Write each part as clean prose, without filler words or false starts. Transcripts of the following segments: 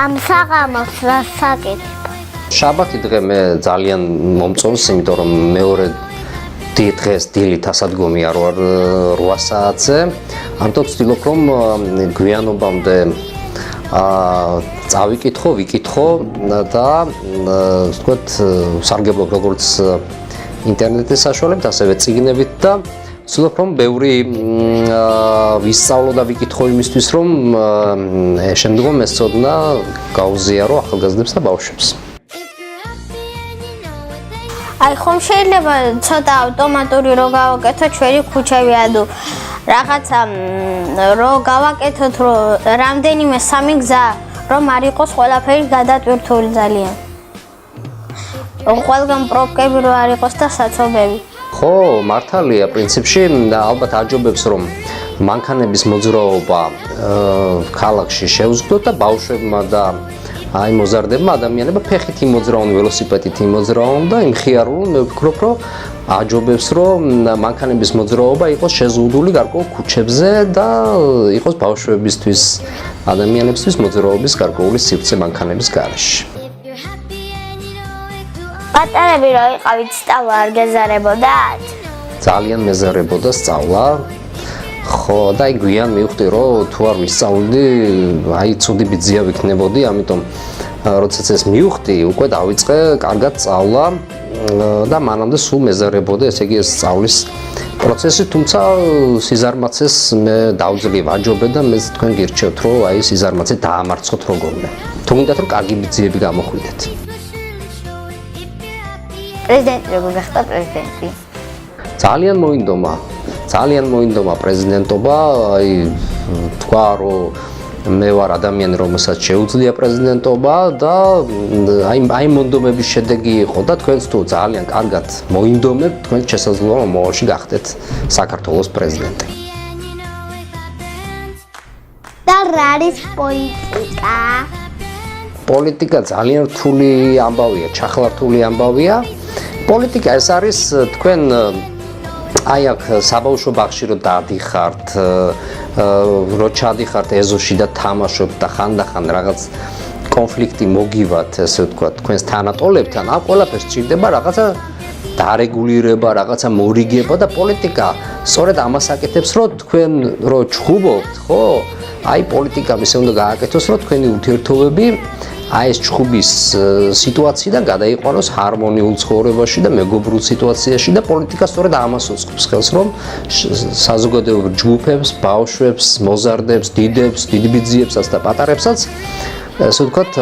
ამ საღამოს რა საკეთებ? შაბათი დღე მე ძალიან მომწონს, იმიტომ რომ მეორე დღეს დილით ასადგომია 8 საათზე. ამიტომ ვცდილობ რომ გვიანობამდე წავიკითხო, ვიკითხო და ვთქვათ, სარგებლობ როგორც ინტერნეტის საშუალებით, ასევე წიგნებით და ვცდილობ რომ ბევრი ვისწავლო და ვიკითხო იმისთვის, რომ შემდგომ ეს ცოდნა გაუზიარო ახალგაზრდებს და ბავშვებს. აი ხომ შეიძლება ცოტა ავტომატური რო გავაკეთოთ ჩვენი ქუჩები, ანუ რაღაცა რო გავაკეთოთ, რომ რამდენიმე სამი გზა რომ არ იყოს ყველაფერი გადატვირთული ძალიან. ყველგან პრობლემები რო არ იყოს და საცობები. ხო, მართალია, პრინციპში ალბათ აჯობებს რომ მანქანების მოძრაობა ქალაქში შევზღუდოთ და ბავშვებმა და აი მოზარდებმა ადამიანებმა ფეხით იმოძრაონ, ველოსიპედით იმოძრაონ და იმხიარულონ. მე ვფიქრობ, რომ აჯობებს რომ მანქანების მოძრაობა იყოს შეზღუდული გარკვეულ ქუჩებზე და იყოს ბავშვებისთვის, ადამიანებისთვის მოძრაობის გარკვეული სივრცე მანქანების გარეშე. პატარები რო იყავით, სწავლა არ გეზარებოდათ? ძალიან მეზარებოდა სწავლა. ხო, და აი გვიან მივხვდი, რომ თუ არ ვისწავლდი, აი ცუდი ბიძია ვიქნებოდი, ამიტომ როდესაც ეს მივხვდი, უკვე დავიწყე კარგად სწავლა და მანამდე სულ მეზარებოდა, ესე იგი ეს სწავლის პროცესი, თუმცა სიზარმაცეს მე დავძლი ვაჯობე და მე თქვენ გირჩევთ, რომ აი სიზარმაცე დაამარცხოთ როგორმე. თუ გინდათ რომ კარგი ბიძიები გამოხვიდეთ. პრეზიდენტი როგორ გახდა პრეზიდენტი? ძალიან მოინდომა პრეზიდენტობა, აი თქვა რომ მე ვარ ადამიანი, რომელსაც შეუძლია პრეზიდენტობა და აი მონდომების შედეგი იყო და თქვენც თუ ძალიან კარგად მოინდომებთ, თქვენ შესაძლოა მომავალში გახდეთ საქართველოს პრეზიდენტი. და რა არის პოლიტიკა? პოლიტიკა ძალიან რთული ამბავია, ჩახლართული ამბავია. პოლიტიკა ეს არის თქვენ აი აქ საბავშვო ბაღში რო დაადიხართ, რო ჩადიხართ ეზოში და თამაშობთ და ხანდახან რაღაც კონფლიქტი მოგივათ, ესე ვთქვათ, თქვენს თანატოლებთან, ამ ყველაფერს სჭირდება რაღაცა დარეგულირება, რაღაცა მორიგება და პოლიტიკა სწორედ ამას აკეთებს, რომ თქვენ რო ჩხუბობთ, ხო? აი პოლიტიკამ ისე უნდა გააკეთოს, რომ თქვენი ურთიერთობები აი ეს ჩხუბის სიტუაციიდან გადაიყვანოს ჰარმონიულ ცხოვრებაში და მეგობრულ სიტუაციაში და პოლიტიკა სწორედ ამას უწყობს ხელს, რომ საზოგადოებრივ ჯგუფებს, ბავშვებს, მოზარდებს, დიდებს, დიდბიძიებსაც და პატარებსაც, ასე ვთქვათ,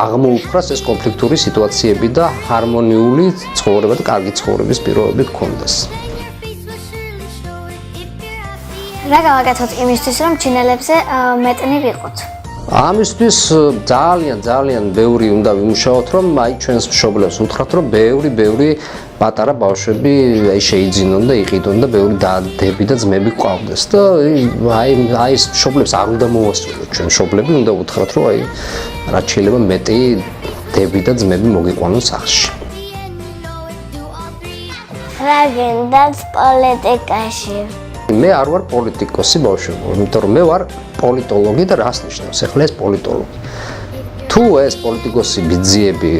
აღმოუფრას ეს კონფლიქტური სიტუაციები და ჰარმონიული ცხოვრება და კარგი ცხოვრების პირობები გქონდეს. რა გავაკეთოთ იმისთვის, რომ ჩინელებზე მეტნი ვიყოთ? ამისთვის ძალიან ბევრი უნდა ვიმუშაოთ, რომ აი ჩვენს მშობლებს უთხრათ, რომ ბევრი პატარა ბავშვები აი შეიძინონ და იყიდონ და ბევრი დადები და ძმები ყავდეს და აი ეს მშობლებს არ უნდა მოვასწროთ, ჩვენ მშობლები უნდა უთხრათ, რომ აი რაც შეიძლება მეტი დები და ძმები მოგიყვანონ სახლში. რა გინდათ პოლიტიკაში? მე არ ვარ პოლიტიკოსი ბავშვებო, იმიტომ რომ მე ვარ პოლიტოლოგი და რას ნიშნავს ახლა ეს პოლიტოლოგი. თუ ეს პოლიტიკოსი ბიძიები,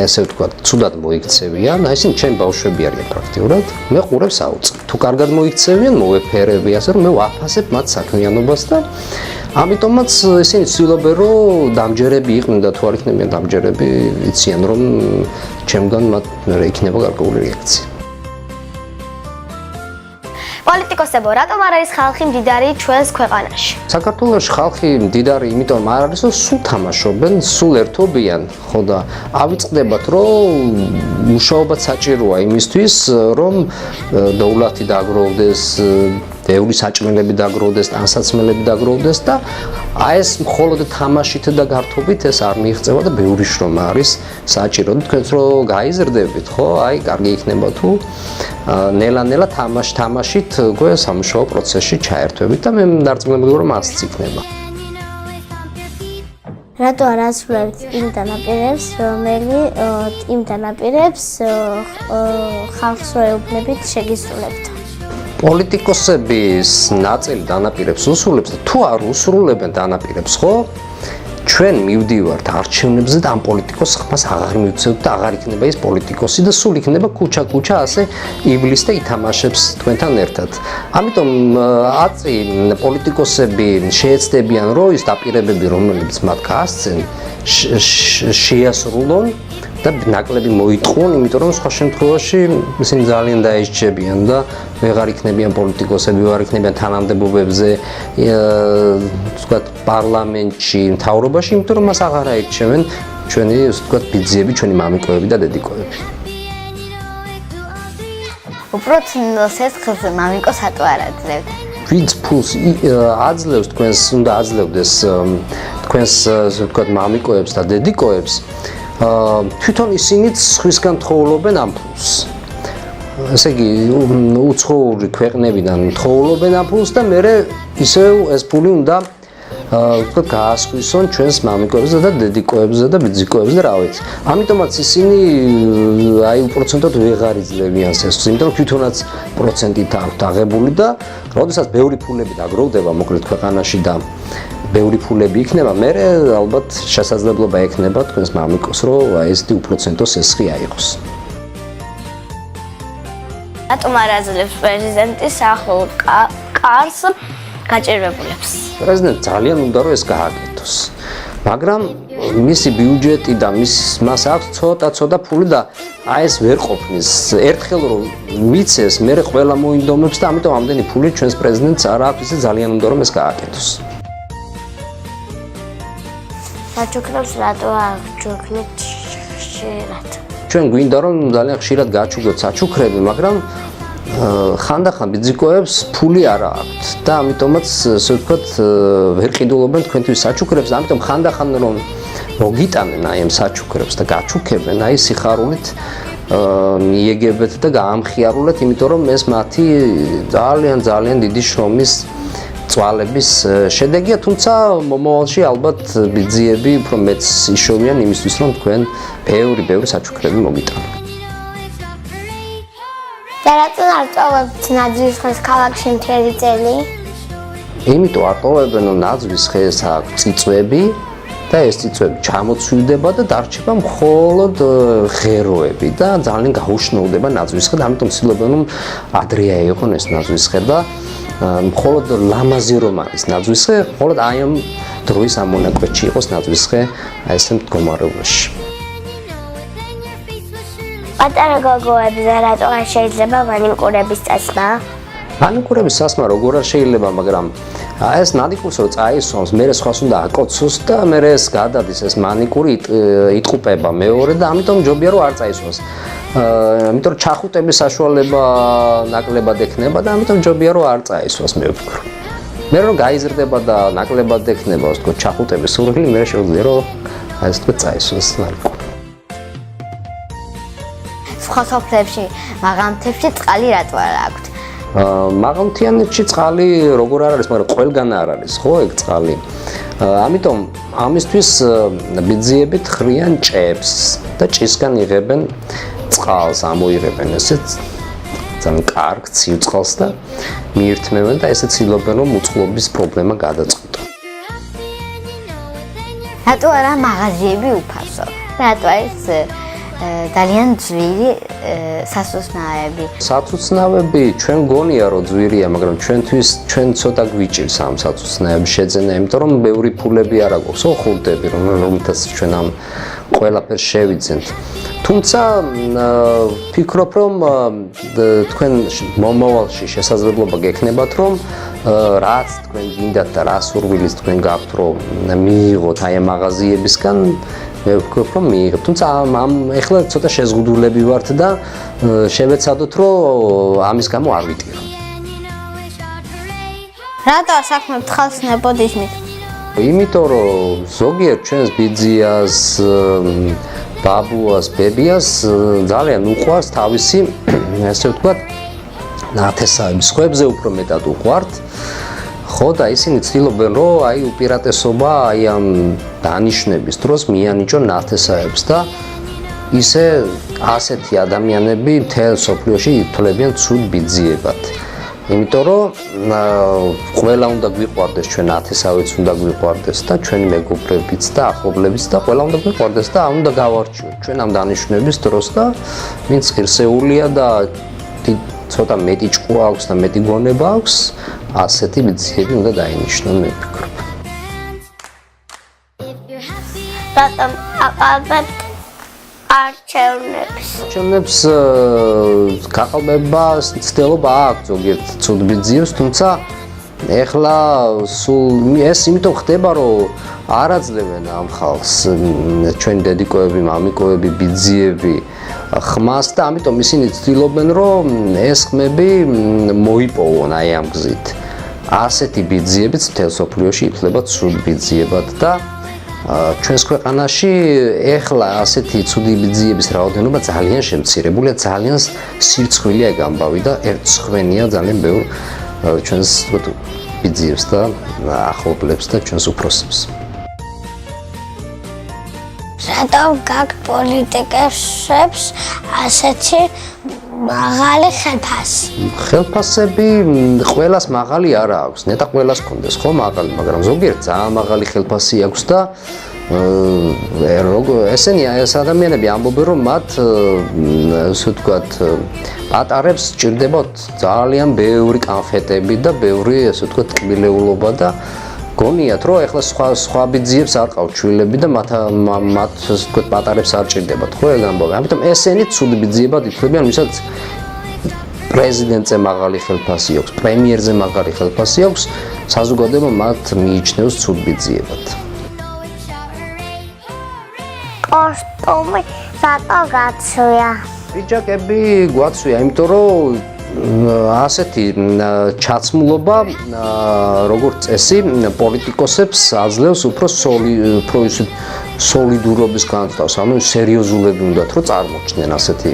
ესე ვთქვათ, ცუდად მოიქცევიან, აი ისინი ჩემი ბავშვები არიან პრაქტიკულად, მე ყურებს ავუწყებ. თუ კარგად მოიქცევიან, მოვეფერები, ასე რომ მე ვაფასებ მათ საქმიანობას და ამიტომაც ისინი ცდილობენ, რომ დამჯერები იყვნენ და თუ არ იქნებიან დამჯერები, იციან რომ ჩემგან მათ იქნება გარკვეული რეაქცია. პოლიტიკოსებო, რატომ არ არის ხალხი მდიდარი ჩვენს ქვეყანაში? საქართველოში ხალხი მდიდარი იმიტომ არ არის, რომ სულ თამაშობენ, სულ ერთობიან, ხო და ავიწყდებათ, რომ მუშაობაც საჭიროა იმისთვის, რომ დოვლათი დაგროვდეს, ბევრი საჭმელები დაგროვდეს, ტანსაცმელები დაგროვდეს და აი ეს მხოლოდ თამაშით და გართობით ეს არ მიიღწევა და ბევრი შრომა არის საჭირო. თქვენც რო გაიზრდებით, ხო, აი კარგი იქნება თუ ნელა-ნელა თამაშით უკვე სამუშაო პროცესში ჩაერთვებით და მე დარწმუნებული ვარ, რომ ასიც იქნება. რატო არ ასრულებთ იმ დანაპირებს, ხალხს რო ეუბნებით შეგისრულებთ? პოლიტიკოსების ნაწილი დანაპირებს უსრულებს და თუ არ უსრულებენ დანაპირებს, ხო? ჩვენ მივდივართ არჩევნებზე და ამ პოლიტიკოსს ხმას აღარ მივცევთ და აღარ იქნება ის პოლიტიკოსი და სულ იქნება ქუჩა ასე იბლის და ითამაშებს თქვენთან ერთად. ამიტომ აწი პოლიტიკოსები შეეცდებიან რომ ის დაპირებები რომელიც მათ გაასცენ შეასრულონ და ნაკლები მოიტყუონ, იმიტომ რომ სხვა შემთხვევაში ისინი ძალიან დაეჭებიან და ვეღარ იქნებიან პოლიტიკოსები, ვეღარ იქნებიან თანამდებობებზე, ვთქვათ, პარლამენტში, მთავრობაში, იმიტომ რომ მას აღარ აირჩევენ ჩვენი, ვთქვათ, ბიძიები, ჩვენი მამიკოები და დედიკოები. უბრალოდ სესხლს მამიკოს ატო არ აძლევთ. ვინც ფულს აძლევს თქვენს, უნდა აძლევდეს თქვენს, ვთქვათ, მამიკოებს და დედიკოებს. თვითონ ისინიც სხვისგან თხოვლობენ ამ ფულს. ესე იგი, უცხოური ქვეყნებიდან თხოვლობენ ამ ფულს და მერე ისევ ეს ფული უნდა ვთქვათ, გაასხვისონ ჩვენს მამიკოებზე და დედიკოებზე და ბიძიკოებზე და რა ვიცი. ამიტომაც ისინი აი უპროცენტოდ ვეღარ იძლევიან სესხლს, იმიტომ რომ თვითონაც პროცენტით აქვთ აღებული და როდესაც ბევრი ფულები დაგროვდება მოკლედ ქვეყანაში და ბევრი ფულები იქნება, მერე ალბათ შესაძლებლობა ექნება თქვენს მამიკოს, რომ აი ესეთი უპროცენტო სესხლი აიღოს. რატომ არ აძლევს პრეზიდენტი საახლო კარს გაჭირვებულებს? პრეზიდენტ ძალიან უნდა რომ ეს გააკეთოს. მაგრამ მისი ბიუჯეტი და მას აქვს ცოტა ფული და აი ეს ვერ ყოფნის. ერთხელ რომ მიცეს, მერე ყველა მოინდომებს და ამიტომ ამდენი ფული ჩვენს პრეზიდენტს არ აქვს, ისე ძალიან უნდა რომ ეს გააკეთოს. საჩუქრებს რატო აღჩუქლებთ ხშირად? ჩვენ გვინდა რომ ძალიან ხშირად გაჩუქროთ საჩუქრები, მაგრამ ხანდახან ბიძიკოებს ფული არ აქვთ და ამიტომაც ასე ვთქვათ ვერ ყიდულობენ თქვენთვის საჩუქრებს, ამიტომ ხანდახან რომ მოგიტანენ აი ამ საჩუქრებს და გაჩუქებენ, აი სიხარულით მიეგებეთ და გაამხიარულეთ, იმიტომ რომ ეს მათი ძალიან დიდი შრომის წვალების შედეგია, თუმცა მომავალში ალბათ ბიძიები უფრო მეც იშოვიან იმისთვის, რომ თქვენ ბევრი საჩუქრები მოგიტანოთ. და რატომ არ წავებთ ნაძვის ხეს ქალაქში მთელი წელი? იმიტომ არ ტოვებენ, რომ ნაძვის ხეს აქვს წიწვები და ეს წიწვები ჩამოცვივდება და დარჩება მხოლოდ ღეროები და ძალიან გაუშნოვდება ნაძვის ხე და ამიტომ ცდილობენ, რომ ადრე აიღონ ეს ნაძვის ხე და მხოლოდ ლამაზი რომ არის ნაძვის ხე, მხოლოდ აი ამ დროის ამ მონაკვეთში იყოს ნაძვის ხე აი ესე მდგომარეობაში. პატარა გოგოებზე რატო არ შეიძლება მანიკურების წასვლა? მანიკურების სასმა როგორ არ შეიძლება, მაგრამ ეს მანიკურს რო წაისვამს, მერე სხვას უნდა აკოცოს და მერე ეს გადადის ეს მანიკური იტყუპება მეორე და ამიტომ ჯობია რომ არ წაისვამს. იმიტომ რომ ჩახუტების საშუალება ნაკლებად ექნება და ამიტომ ჯობია რომ არ წაისვას მე ვფიქრობ. მე რომ გაიზრდება და ნაკლებად ექნება, ასე ვთქვათ, ჩახუტების სურვილი, მე შეგვიძლია რომ აი ესე ვთქვათ წაისვას მანიკური. სხვა სოფლებში მაღალმთებში წყალი რატო არ აქვთ? მაღალმთიანეთში წყალი როგორ არ არის, მაგრამ ყველგან არ არის, ხო, ეგ წყალი. ამიტომ ამისთვის ბიძიები თხრიან ჭებს და ჭისგან იღებენ წყალს, ამოიღებენ ესეც ძალიან კარგ ცივ წყალს და მიირთმევენ და ესე ცდილობენ რომ უწყლობის პრობლემა გადაწყვიტონ. რატო არა მაღაზიები უფასო? რატო არის ძალიან ძვირი სასუცნაოები? საცუცნავები ჩვენ გონია რომ ძვირია, მაგრამ ჩვენ ცოტა გვიჭირს ამ საცუცნაოების შეძენა, იმიტომ რომ ბევრი ფულები არ აქვს, ხო, ხურდები, რომელთაც ჩვენ ამ ყველაფერს შევიძენთ. თუმცა ვფიქრობ, რომ თქვენ მომავალში შესაძლებლობა გექნებათ, რომ რაც თქვენ გინდათ და რა სურვილიც თქვენ გაქვთ, რომ მიიღოთ აი ამ მაღაზიებისგან, მე ვფიქრობ, რომ მიიღებთ. თუმცა ეხლა ცოტა შეზღუდულები ვართ და შევეცადოთ, რომ ამის გამო არ ვიტირო. რატო საქმე ხალხს ნეპოტიზმით? იმიტომ რომ ზოგიერთ ჩვენს ბიძიას, ბაბუას, ბებიას ძალიან უყვარს თავისი, ასე ვთქვათ, ნათესავები, სხვებზე უფრო მეტად უყვართ. ხო და ისინი ცდილობენ, რომ აი უპირატესობა აი ამ დანიშნების დროს მიანიჭონ ნათესავებს და ისე ასეთი ადამიანები მთელ სოფლიოში ითვლებიან ცუდ ბიძიებად. იმიტომ რომ ყველა უნდა გვიყვარდეს, ჩვენ ათესავეც უნდა გვიყვარდეს და ჩვენი მეგობრებიც და ახლობლებიც და ყველა უნდა გვიყვარდეს და უნდა გავარჩიოთ ჩვენ ამ დანიშვნების დროს და ვინც ღირსეულია და ცოტა მეტი ჭკუა აქვს და მეტი გონება აქვს, ასეთი ბიძიები უნდა დაინიშნონ, მე ვფიქრობ. რატომ აყალბებთ არჩევნებს გაყალბება ცდილობა აქვს ზოგიერთ ცუდ ბიძიებს, თუმცა ეხლა სულ ეს იმიტომ ხდება, რომ არ აძლევენ ამ ხალხს ჩვენი დედიკოები, მამიკოები, ბიძიები ხმას და ამიტომ ისინი ცდილობენ, რომ ეს ხმები მოიპოვონ აი ამ გზით. ასეთი ბიძიებიც მთელ სოფლიოში ითვლება ცუდ ბიძიებად და ჩვენს ქვეყანაში ეხლა ასეთი ცუდი ბიძიების რაოდენობა ძალიან შემცირებულია, ძალიან სირცხვილია ეგ ამბავი და ერთხმენია ძალიან ბევრ ჩვენს ბიძიებს და ახლობლებს და ჩვენს უფროსებს. რატომ გაქვთ პოლიტიკოსებს ასეთი მაღალი ხელფასი? ხელფასები ყველას მაღალი არ აქვს, ნეტა ყველას კონდეს ხო მაღალი, მაგრამ ზოგიერთ ძალიან მაღალი ხელფასი აქვს და ესენი ეს ადამიანები ამბობენ, რომ მათ ასე ვთქვათ პატარებს სჭირდებათ ძალიან ბევრი კანფეტები და ბევრი ასე ვთქვათ ტკბილეულობა და გონიათ, რომ ეხლა სხვა ბიძიებს არ ყავთ შვილები და მათ ასე ვთქვათ პატარებს არ ჭირდებათ, ხო ეგ ამბობენ. ამიტომ ესენი ცუდი ბიძიებად ითვლებიან, ვისაც პრეზიდენტზე მაღალი ხელფასი აქვს, პრემიერზე მაღალი ხელფასი აქვს, საზოგადოება მათ მიიჩნევს ცუდ ბიძიებად. კოსტუმი რატო გაცვია? პიჯაკები გვაცვია, იმიტომ რომ ასეთი ჩაცმულობა როგორც წესი პოლიტიკოსებს აძლევს უფრო სოლიდურობის განცდას, ანუ სერიოზულები უნდათ რომ წარმოჩნდნენ ასეთი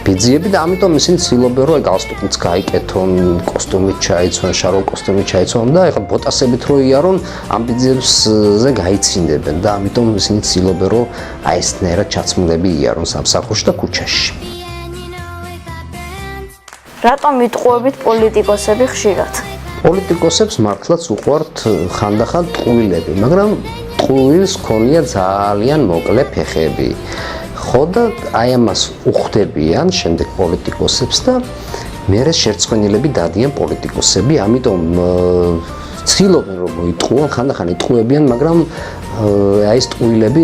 ბიძიები და ამიტომ ისინი ცდილობენ რომ გალსტუკიც გაიკეთონ, კოსტუმით ჩაიცვან, შაროლ კოსტუმით ჩაიცვან და ეხლა ბოტასებით რო იარონ ამ ბიძიებზე გაიცინდებენ და ამიტომ ისინი ცდილობენ რომ აი ესნაირად ჩაცმულები იარონ სამსახურში და ქუჩაში. რატომ იტყუებით პოლიტიკოსები ხშირად? პოლიტიკოსებს მართლაც უყვართ ხანდახან ტყუილები, მაგრამ ტყუილს ქონია ძალიან მოკლე ფეხები. ხო და აი ამას უხდებიან შემდეგ პოლიტიკოსებს და მერე შერწყენილები დადიან პოლიტიკოსები, ამიტომ ცდილობენ რომ მოიტყუონ, ხანდახან იტყუებიან, მაგრამ აი ეს ტყუილები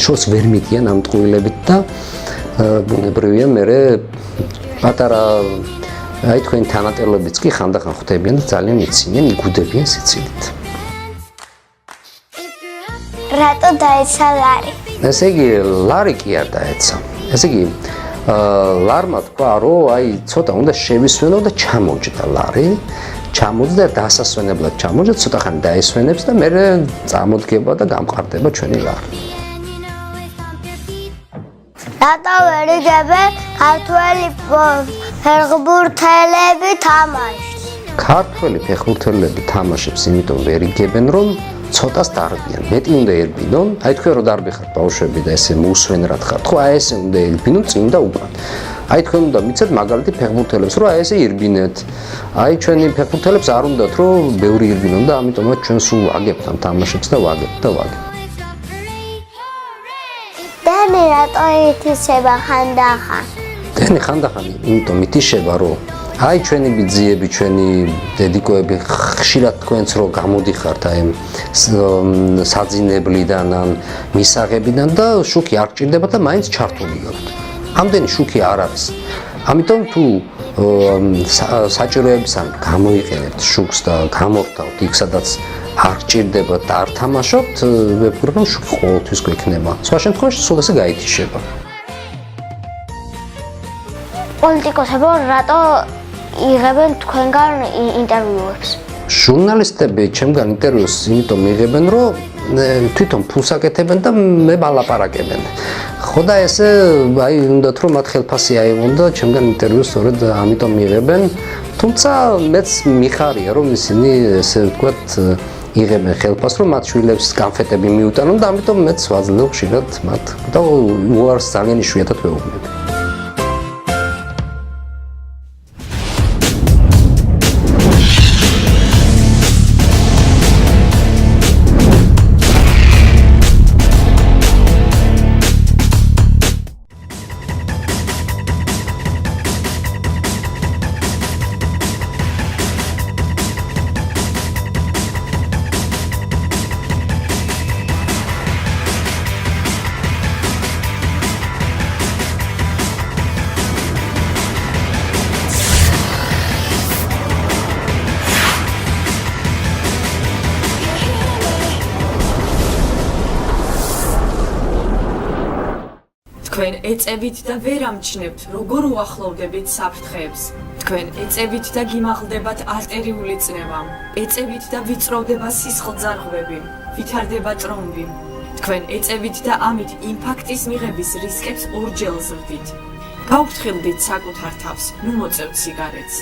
შორს ვერ მიდიან ამ ტყუილებით და ბუნებრივია მერე პატარა აი თქვენი თანატელებიც კი ხანდახან ხვდებიან და ძალიან იცინიან, იგუდებიან სიცილით. რატო დაეცა ლარი? ესე იგი, ლარი კი არ დაეცა. ესე იგი, ლარმა თქვა, რომ აი ცოტა უნდა შევისვენო და ჩამოვჭდა ლარი. ჩამოძდა დასასვენებლად ჩამოძდა, ცოტა ხანი დაესვენებს და მერე წამოდგება და გამყარდება ჩვენი ლარი. რატო ვერ იგებენ ქართველი ფეხბურთელები თამაშს? ქართველი ფეხბურთელები თამაშებს იმიტომ ვერ იგებენ, რომ ცოტას დარბიან. მეტი უნდა ერბინონ, აი თქვენ რო დარბიხართ ბავშვები და ესე მოუსვენრად ხართ, ხო აი ესე უნდა ერბინონ წინ და უკან. აი თქვენ უნდა მიცეთ მაგალითი ფეხბურთელებს, რომ აი ესე ირბინეთ. აი ჩვენი ფეხბურთელებს არ უნდათ რომ ბევრი ირბინონ და ამიტომაც ჩვენ სულ ვაგებთ ამ თამაშებს და ვაგებთ. დენი რატო ითისება ხანდახან? დენი ხანდახან იმიტომ ითიშება, რომ აი ჩვენი ბიძიები, ჩვენი დედიკოები ხშირად თქვენც რომ გამოდიხართ აი საძინებლიდან ან მისაღებიდან და შუქი არ გჭირდება და მაინც ჩართული გაქვთ. ამდენი შუქი არ არის. ამიტომ თუ საჭიროების ან გამოიყენებთ შუქს და გამორთავთ იქ სადაც არ გჭირდება და არ თამაშობთ, მე ვფიქრობ რომ შუქი ყოველთვის გვექნება. სხვა შემთხვევაში სულ ესე გაითიშება. პოლიტიკოსები რატო იღებენ თქვენგან ინტერვიუებს? ჟურნალისტები ჩემგან ინტერვიუს იმიტომ იღებენ, რომ თვითონ ფულს აკეთებენ და მე ვალაპარაკებენ. ხო და ესე აი უნდათ რომ მათ ხელფასი აიღონ და ჩემგან ინტერვიუს სწორედ ამიტომ იღებენ. თუმცა მეც მიხარია რომ ისინი ესე ვთქვათ იღებენ ხელფასს რომ მათ შვილებს კანფეტები მიუტანონ და ამიტომ მეც ვაძლევ ხშირად მათ და უარს ძალიან იშვიათად ვეუბნები. თქვენ ეწევით და ვერ ამჩნევთ, როგორ უახლოვდებით საფრთხეებს. თქვენ ეწევით და გიმაღლდებათ არტერიული წნევა. ეწევით და ვიწროვდება სისხლძარღვები, ვითარდება ტრომბი. თქვენ ეწევით და ამით ინფარქტის მიღების რისკებს ორჯერ ზრდით. გაუფრთხილდით საკუთარ თავს, ნუ მოწევთ სიგარეტს.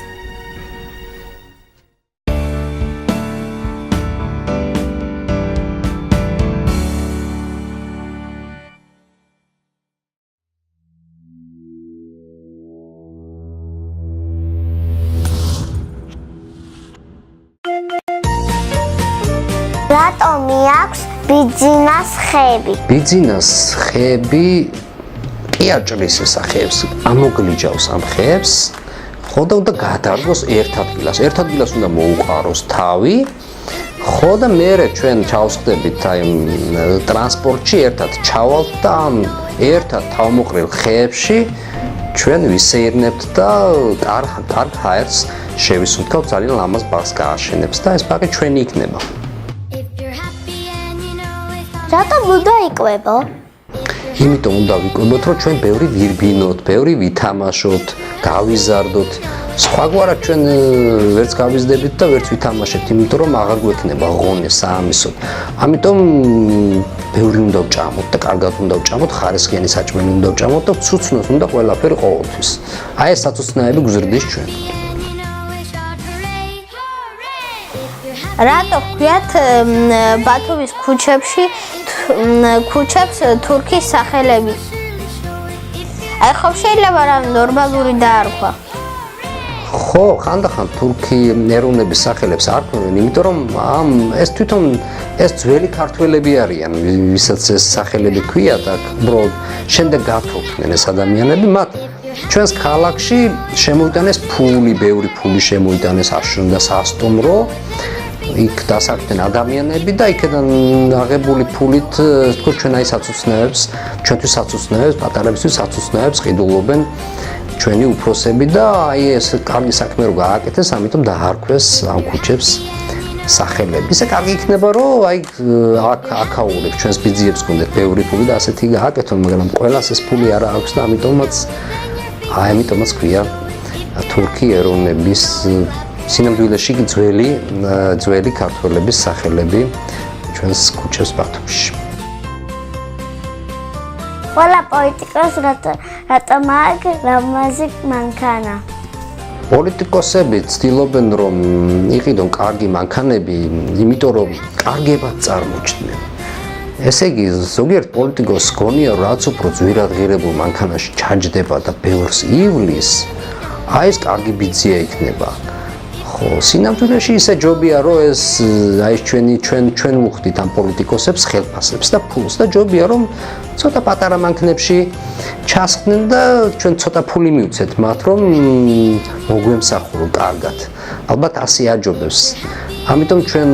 რატომი აქვს ბიძინას ხეები? ბიძინას ხეები კი აჭრის ეს ხეებს, ამოგლიჯავს ამ ხეებს, ხო და გადარგოს ერთ ადგილას. ერთ ადგილას უნდა მოუყაროს თავი, ხო და მერე ჩვენ ჩავსხდებით აი ტრანსპორტში ერთად ჩავალთ და ამ ერთად თავმოყრილ ხეებში ჩვენ ვისეირნებთ და კარგ ჰაერს შევისუნთქავთ, ძალიან ლამაზ ბაღს გააშენებს და ეს ბაღი ჩვენი იქნება. რატომ უნდა იკვებო? იმიტომ უნდა ვიკვებოთ, რომ ჩვენ ბევრი ვირბინოთ, ბევრი ვითამაშოთ, გავიზარდოთ. სხვაგვარად ჩვენ ვერც გავიზდებით და ვერც ვითამაშებთ, იმიტომ რომ აღარ გვექნება ღონე საამისოდ. ამიტომ ბევრი უნდა ვჭამოთ და კარგად უნდა ვჭამოთ, ხარისხიანი საჭმელი უნდა ვჭამოთ და ცუცნოს უნდა ყველაფერი ყოველთვის. აი ეს საწუწნაები გვზრდის ჩვენ. რატო ქვიათ ბათუმის ქუჩებს თურქის სახელები? აი ხომ შეიძლება რამ ნორმალური დაარქვა? ხო, ხანდახან თურქი ეროვნების სახელებს არქმევენ, იმიტომ რომ ეს თვითონ ეს ძველი ქართველები არიან, ვისაც ეს სახელები ქვია და უბრალოდ შემდეგ გათხოვდნენ ეს ადამიანები, მათ ჩვენს ქალაქში შემოიტანეს ფული, ბევრი ფული შემოიტანეს აშენდა სასტუმრო. იქ დასახლდნენ ადამიანები და იქიდან აღებული ფულით თქო ჩვენ აი საწუწნაებს, ჩვენთვის საწუწნაებს, პატარებისთვის საწუწნაებს ყიდულობენ ჩვენი უფროსები და აი ეს კარგი საქმე რო გააკეთეს, ამიტომ დაარქვეს ამ ქუჩებს სახელები. ისე კარგი იქნება რომ აი აქაურებ ჩვენს ბიძიებს გქონდეთ ბევრი ფული და ასეთი გააკეთონ, მაგრამ ყველას ეს ფული არ აქვს და ამიტომაც ქვია თურქი ეროვნების სინამდვილეში ძველი ქართველების სახელები ჩვენს ქუჩებს ბათუმში. ყველა პოლიტიკოს რატომ აქვს ლამაზი მანქანა? პოლიტიკოსები ცდილობენ რომ იყიდონ კარგი მანქანები, იმიტომ რომ კარგებად წარმოჩნდნენ. ესე იგი, ზოგიერთ პოლიტიკოს გონია რომ რაც უფრო ძვირადღირებულ მანქანაში ჩაჯდება და ბევრს ივლის, აი ეს კარგი ბიძია იქნება. სინამდვილეში ისე ჯობია რომ ეს აი ჩვენ ვუხდით ამ პოლიტიკოსებს ხელფასებს და ფულს და ჯობია რომ ცოტა პატარა მანქანებში ჩასხდნენ და ჩვენ ცოტა ფული მივცეთ მათ რომ მოგვემსახურონ კარგად. ალბათ ასე აჯობებს. ამიტომ ჩვენ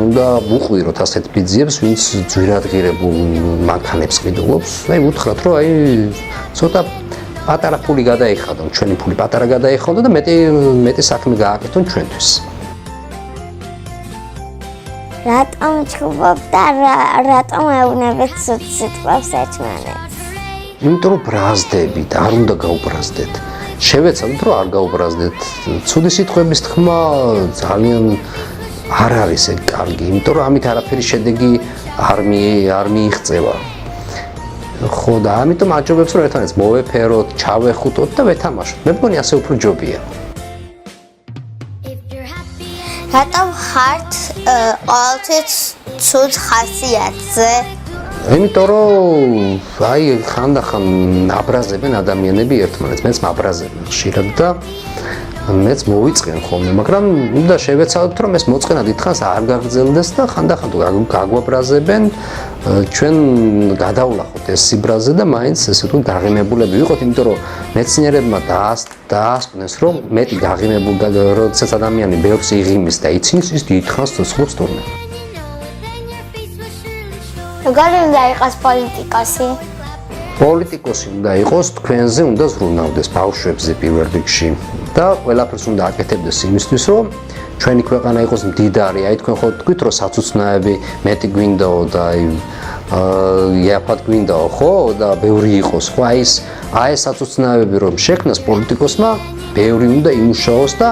უნდა ვუყვიროთ ასეთ ბიძიებს, ვინც ძვირადღირებულ მანქანებს ყიდულობს. აი ვუთხრათ რომ აი ცოტა პატარა ფული გადაიხადონ, ჩვენი ფული პატარა გადაიხადონ და მეტი საქმე გააკეთონ ჩვენთვის. რატომ ჩხუბობ და რატომ ეუბნებით ცუდ სიტყვებს ერთმანეთს? იმიტომ რომ ბრაზდებით, არ უნდა გაუბრაზდეთ. შევეცადოთ რომ არ გაუბრაზდეთ. ცუდი სიტყვების თქმა ძალიან არ არის ეგ კარგი, იმიტომ რომ ამით არაფერი შედეგი არ მიიღწევა. ხო და ამიტომ აჯობებს რომ ერთმანეთს მოვეფეროთ, ჩავეხუტოთ და ვეთამაშოთ. მე მგონი ასე უფრო ჯობია. რატომ ხართ ყოველთვის ცუდ ხასიათზე? იმიტომ რომ აი ხანდახან აბრაზებენ ადამიანები ერთმანეთს, მეც მაბრაზებენ ხშირად და მეც მოვიწყენ ხოლმე, მაგრამ უნდა შევეცადოთ რომ ეს მოწყენა დიდხანს არ გაგრძელდეს და ხანდახან თუ გაგვაბრაზებენ, ჩვენ გადავლახოთ ეს სიბრაზე და მაინც ესე ვთქვათ გაღიმებულები ვიყოთ, იმიტომ რომ მეცნიერებმა დაასკვნეს რომ მეტი გაღიმებული როდესაც ადამიანი ბევრს იღიმის და იცის, ის დიდხანს ცოცხლობს თურმე. როგორი უნდა იყოს პოლიტიკოსი? პოლიტიკოსი უნდა იყოს თქვენზე უნდა ზრუნავდეს ბავშვებზე პირველ რიგში და ყველაფერს უნდა აკეთებდეს იმისთვის რომ ჩვენი ქვეყანა იყოს მდიდარი. აი თქვენ ხო თქვით რომ საწუწნაები მეტი გვინდაო და აი იაფად გვინდაო, ხო და ბევრი იყოს, ხო აი ეს საწუწნაევები რომ შექმნას პოლიტიკოსმა, ბევრი უნდა იმუშაოს და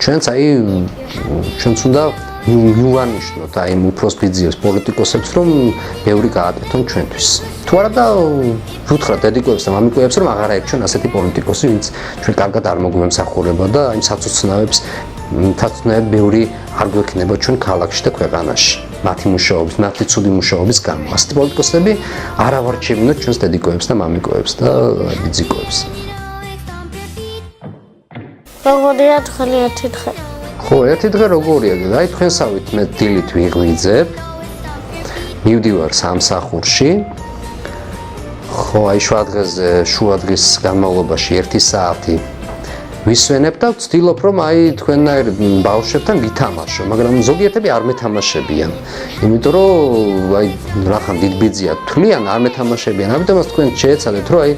ჩვენც უნდა მივანიშნოთ აი უფროს ბიძიებს პოლიტიკოსებს რომ ბევრი გააკეთონ ჩვენთვის. თუ არა და ვუთხრათ დედიკოებს და მამიკოებს რომ აღარ აირჩიონ ასეთი პოლიტიკოსი, ვინც ჩვენ კარგად არ მოგვემსახურება და იმ საწუწნაევებს ბევრი არ გვექნება ჩვენ ქალაქში და ქვეყანაში. მათი მუშაობის, მათი ცუდი მუშაობის გამო. ასეთი პოლიტიკოსები არ ავარჩევინოთ ჩვენს დედიკოებს და მამიკოებს და ბიძიკოებს. როგორია დღე ერთი დღე? ხო, ერთი დღე როგორია? აი თქვენსავით მე დილით ვიღვიძებ. მივდივარ სამსახურში. ხო, აი შუა დღის განმავლობაში 1 საათი ვისვენებ და ვცდილობ რომ აი თქვენნაირ ბავშვებთან ვითამაშო, მაგრამ ზოგიერთები არ მეთამაშებიან. იმიტომ რომ აი რახან დიდ ბიძია თვლიან არ მეთამაშებიან. ამიტომაც თქვენ შეეცადეთ რომ აი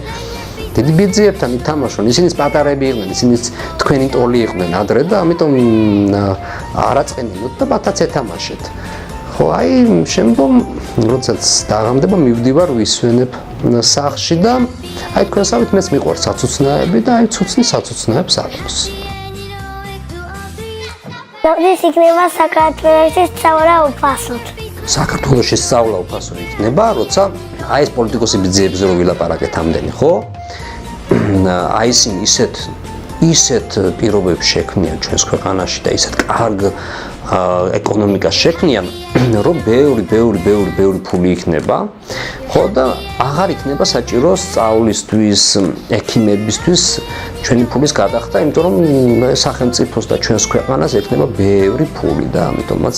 დიდ ბიძიებთან ითამაშონ. ისინიც პატარები იყვნენ, ისინიც თქვენი ტოლი იყვნენ ადრე და ამიტომ არაწყენინოთ და მათაც ეთამაშეთ. ხო, აი შემდგომ როდესაც დაღამდება მივდივარ ვისვენებ სახლში და აი თქვენსავით მეც მიყვარს საწუწნაევები და აი ცუცნის საწუწნაებს აქვს. როდის იქნება საქართველოში სწავლა უფასოდ? საქართველოში სწავლა უფასო იქნება, როცა აი ეს პოლიტიკოსი ბიძიებზე რო ვილაპარაკეთ ამდენი, ხო? აი ისინი ისეთ პირობებს შექმნიან ჩვენს ქვეყანაში და ისეთ კარგ ეკონომიკას შექმნიან, რომ ბევრი ფული იქნება, ხო და აღარ იქნება საჭირო სწავლისთვის, ექიმებისთვის ჩვენი ფულის გადახდა, იმიტომ რომ სახელმწიფოს და ჩვენს ქვეყანას ექნება ბევრი ფული და ამიტომაც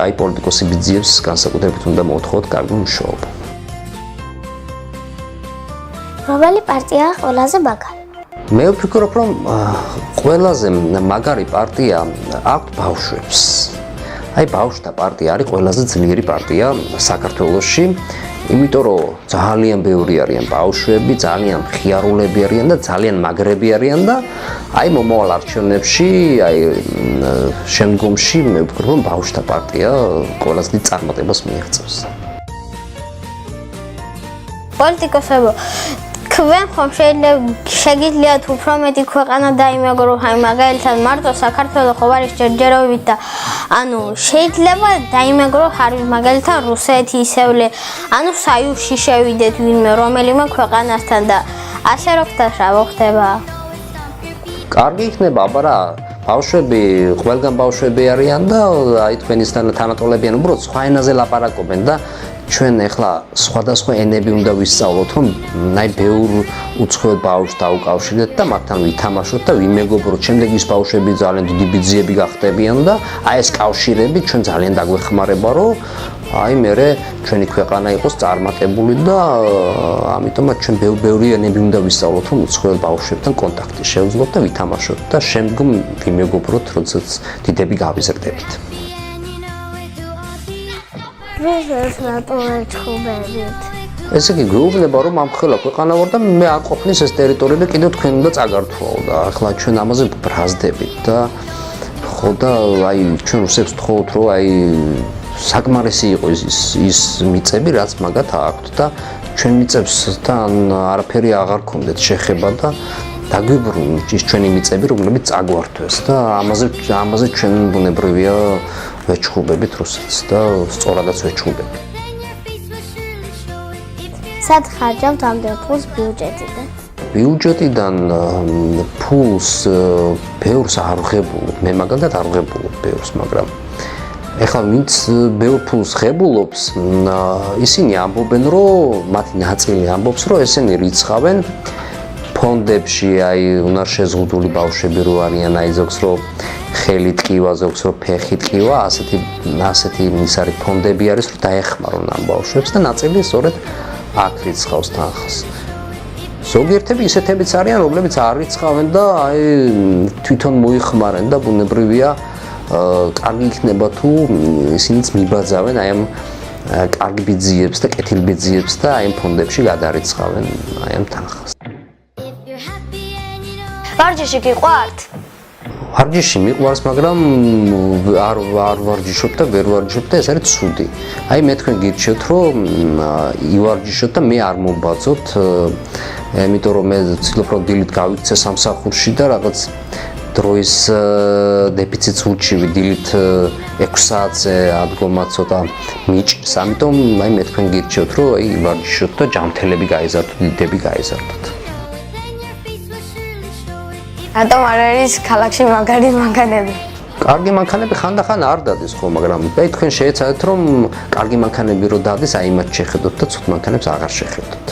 აი პოლიტიკოსი ბიძიებს განსაკუთრებით უნდა მოვთხოვოთ კარგი მუშაობა. რომელი პარტიაა ყველაზე მაგარი? მე ვფიქრობ, რომ ყველაზე მაგარი პარტია აქვს ბავშვებს. აი ბავშვთა პარტია არის ყველაზე ძლიერი პარტია საქართველოში, იმიტომ რომ ძალიან ბევრი არიან ბავშვები, ძალიან მხიარულები არიან და ძალიან მაგრები არიან და აი მომავალ არჩევნებში, აი შემდგომში მე ვფიქრობ, რომ ბავშვთა პარტია ყველაზე დიდ წარმატებას მიაღწევს. პოლიტიკოსებო, თქვენ ხომ შეგიძლიათ უფრო მეტი ქვეყანა დაიმეგროთ, აი მაგალითად მარტო საქართველოს ხო არის ჯერჯერობით და ანუ შეიძლება დაიმეგროთ არის მაგალითად რუსეთი ისევლე, ანუ საიუში შევიდეთ ვინმე რომელიმე ქვეყანასთან და ასე რო ხდება. კარგი იქნება, აბარა ბავშვები, ყველგან ბავშვები არიან და აი თქვენისთან თანატოლებიან, უბრალოდ სხვა ენაზე ლაპარაკობენ და ჩვენ ახლა სხვადასხვა ენები უნდა ვისწავლოთ, რომ აი ბევრ უცხოელ ბავშვს დაუკავშირდეთ და მათთან ვითამაშოთ და ვიმეგობროთ. შემდეგ ის ბავშვები ძალიან დიდი ბიძიები გახდებიან და აი ეს კავშირები ჩვენ ძალიან დაგვეხმარება, რომ აი მერე ჩვენი ქვეყანა იყოს წარმატებული და ამიტომაც ჩვენ ბევრი ენები უნდა ვისწავლოთ, რომ უცხოელ ბავშვებთან კონტაქტი შევძლოთ და ვითამაშოთ და შემდგომ ვიმეგობროთ, როდესაც დიდები გავიზრდებით. ვიზეს რატო ეჩხუბებით? ესე იგი გვეუბნება, რომ ამ ხელა ქვეყანა ვარ და მე არ ყოფნის ეს ტერიტორიები კიდევ თქვენ უნდა წაგართვაო და ახლა ჩვენ ამაზე ბრაზდებით და ხო და აი ჩვენ რუსებს ვთხოვთ, რომ აი საკმარისი იყოს ის მიწები, რაც მაგათ აქვთ და ჩვენ მიწებსთან არაფერი აღარ გქონდეთ შეხება და დაგვიბრუნოთ ის ჩვენი მიწები, რომლებიც წაგვართვეს და ამაზე ჩვენ ბუნებრივია ვეჩხუბებით რუსეთს და სწორადაც ვეჩხუბებით. სად ხარჯავთ ამდენ ფულს ბიუჯეტიდან? ბიუჯეტიდან ფულს ბევრს არ ვღებულობ, მე მაგალითად არ ვღებულობ ბევრს, მაგრამ ეხლა ვინც ბევრ ფულს ღებულობს, ისინი ამბობენ, რომ მათი ნაწილი ამბობს, რომ ესენი რიცხავენ ფონდებში, აი უნარშეზღუდული ბავშვები რო არიან, აი ზოგს რო ხელი ტკივა, ზოგს რო ფეხი ტკივა, ასეთი ის არის ფონდები არის, რომ დაეხმარონ ამ ბავშვებს და ნაწილი სწორედ აქ რიცხავს თანხას. ზოგიერთები ისეთებიც არიან, რომლებიც არ რიცხავენ და აი თვითონ მოიხმარენ და ბუნებრივია კარგი იქნება თუ ისინიც მიბაძავენ აი ამ კარგი ბიძიებს და კეთილ ბიძიებს და აი ამ ფონდებში გადარიცხავენ აი ამ თანხას. ვარჯიში გიყვართ? ვარჯიში მიყვარს, მაგრამ არ ვარჯიშობ და ვერ ვარჯიშობ და ეს არის ცუდი. აი მე თქვენ გირჩევთ, რომ ივარჯიშოთ და მე არ მომბაძოთ, იმიტომ რომ მე ვცდილობ რომ დილით გავიქცე სამსახურში და რაღაც დროის დეფიციტს ვუჩივი, დილით 6 საათზე ადგომა ცოტა მიჭირს. ამიტომ აი მე თქვენ გირჩევთ, რომ აი ვარჯიშოთ და ჯანმრთელები გაიზარდოთ, დიდები გაიზარდოთ. რატომ არ არის ქალაქში მაგარი მანქანები? კარგი მანქანები ხანდახან არ დადის ხო, მაგრამ აი თქვენ შეეცადეთ რომ კარგი მანქანები რო დადის, აი მათ შეხედოთ და ცუდ მანქანებს აღარ შეხედოთ.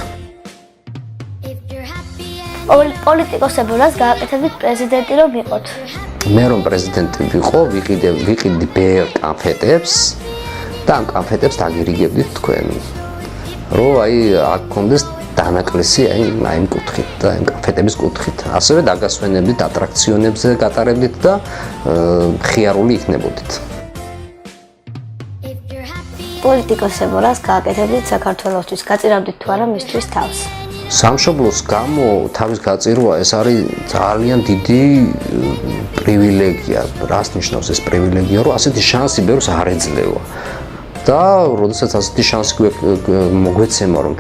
პოლიტიკოსებურას გააკეთებით პრეზიდენტი რომ იყოთ. მე რომ პრეზიდენტი ვიყო, ვიყიდი ბერ კანფეტებს და ამ კანფეტებს დაგირიგებდით თქვენ. რომ აი აქ კონდეს დანაკლისი აი იმ კუთხით და იმ კანფეტების კუთხით. ასევე დაგასვენებდით ატრაქციონებზე გატარებდით და ხიარული იქნებოდით. პოლიტიკოსებურას გააკეთებით საქართველოსთვის, გაწირავდით თუ არა მისთვის თავს? სამშობლოს გამო თავის გაწირვა ეს არის ძალიან დიდი პრივილეგია. რას ნიშნავს ეს პრივილეგია? რომ ასეთი შანსი ბევრს არ ეძლევა. და როდესაც ასეთი შანსი მოგვეცემა რომ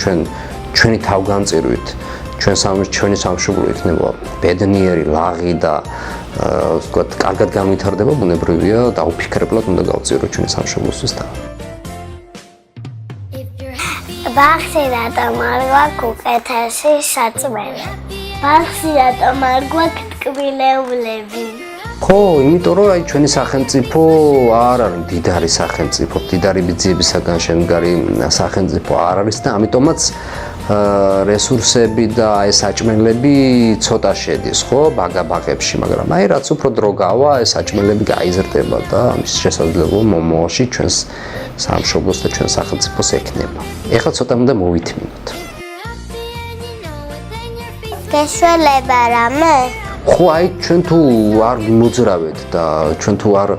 ჩვენი თავგანწირვით ჩვენი სამშობლო იქნება ბედნიერი, ლაღი და ვთქვათ, კარგად განვითარდება, ბუნებრივია დაუფიქრებლად უნდა გავწირო ჩვენი სამშობლოსთვის და ბახში რატომ არ გვაქვს უკეთესი საწმელი? ბახში რატომ არ გვაქვს ტკბილეულები? ხო, იმიტომ რომ აი ჩვენი სახელმწიფო არ არის მდიდარი სახელმწიფო, მდიდარი ბიძიებისაგან შემდგარი სახელმწიფო არ არის და ამიტომაც რესურსები და აი საჭმელები ცოტა შედის, ხო, ბაგაბაღებში, მაგრამ აი რაც უფრო დრო გავა, ეს საჭმელები გაიზრდება და ამის შესაძლებლობა მომავალში ჩვენს სამშობლოს და ჩვენ სახელმწიფოს ექნება. ეხლა ცოტა უნდა მოვითმინოთ. გეშველება რამე? ხო, აი ჩვენ თუ არ მოძრავეთ და ჩვენ თუ არ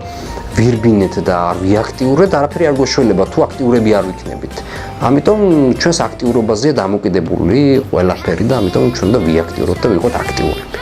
ვირბინეთ და არ ვიაქტიურეთ, არაფერი არ გვეშველება თუ აქტიურები არ ვიქნებით. ამიტომ ჩვენს აქტიურობაზეა დამოკიდებული ყველაფერი და ამიტომ ჩვენ უნდა ვიაქტიუროთ და ვიყოთ აქტიურები.